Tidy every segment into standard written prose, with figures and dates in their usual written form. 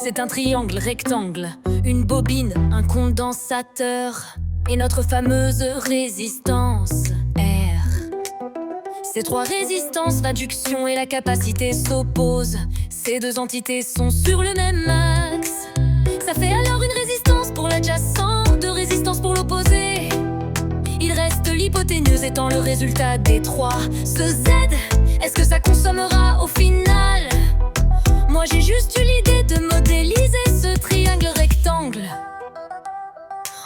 C'est un triangle rectangle, une bobine, un condensateur et notre fameuse résistance R. Ces trois résistances, l'adduction et la capacité s'opposent. Ces deux entités sont sur le même axe. Ça fait alors une résistance pour l'adjacent, deux résistances pour l'opposé. Il reste l'hypoténuse étant le résultat des trois. Ce Z, est-ce que ça consommera au final? Moi j'ai juste eu l'idée de modéliser ce triangle rectangle.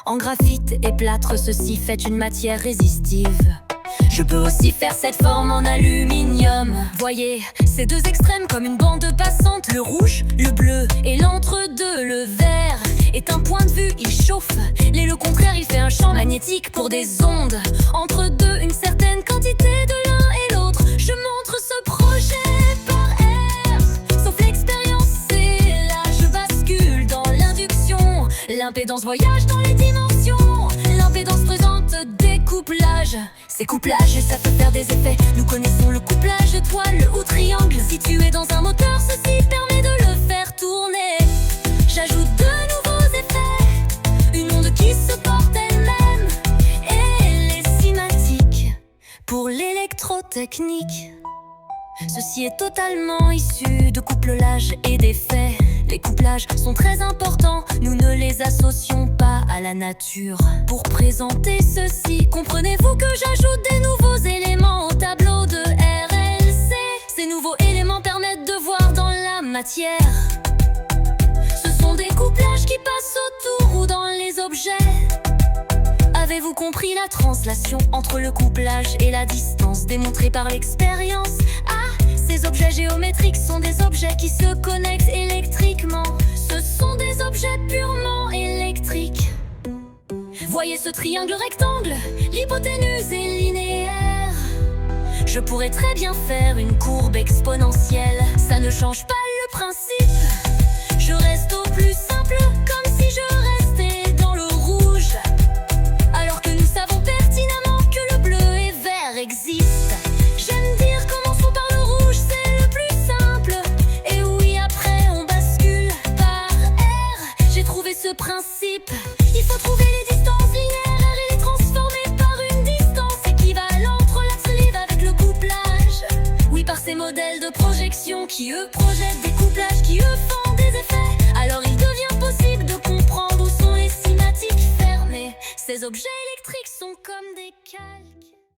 En graphite et plâtre, ceci fait une matière résistive. Je peux aussi faire cette forme en aluminium. Voyez, ces deux extrêmes comme une bande passante. Le rouge, le bleu et l'entre-deux. Le vert est un point de vue, il chauffe. Et le contraire, il fait un champ magnétique pour des ondes. Entre deux, une certaine quantité de l'un et l'autre. Je montre ce projet par R. Sauf l'expérience, c'est là je bascule dans l'induction. L'impédance voyage dans les dimensions. L'impédance présente des couplages. Ces couplages, ça peut faire des effets. Nous connaissons le couplage étoile ou triangle. Situé dans un moteur, ceci permet de le faire tourner. J'ajoute de nouveaux effets, une onde qui se porte elle-même. Et les cymatiques pour l'électrotechnique. Ceci est totalement issu de couplage et d'effets. Les couplages sont très importants, nous ne les associons pas à la nature. Pour présenter ceci, comprenez-vous que j'ajoute des nouveaux éléments au tableau de RLC. Ces nouveaux éléments permettent de voir dans la matière. Ce sont des couplages qui passent autour ou dans les objets. Avez-vous compris la translation entre le couplage et la distance démontrée par l'expérience? Ces objets géométriques sont des objets qui se connectent électriquement. Ce sont des objets purement électriques. Voyez ce triangle rectangle, l'hypoténuse est linéaire. Je pourrais très bien faire une courbe exponentielle. Ça ne change pas le principe. Je reste au plus simple, comme si je restais dans le rouge. Alors que nous savons pertinemment que le bleu et vert existent. J'aime dire commençons par le rouge, c'est le plus simple. Et oui, après on bascule par R. J'ai trouvé ce principe. Il faut trouver les distances linéaires R et les transformer par une distance équivalente. Relaxe le livre avec le couplage. Oui, par ces modèles de projection qui eux projettent des couplages qui eux font des effets. Alors il devient possible de comprendre où sont les cymatiques fermées. Ces objets électriques sont comme des calques.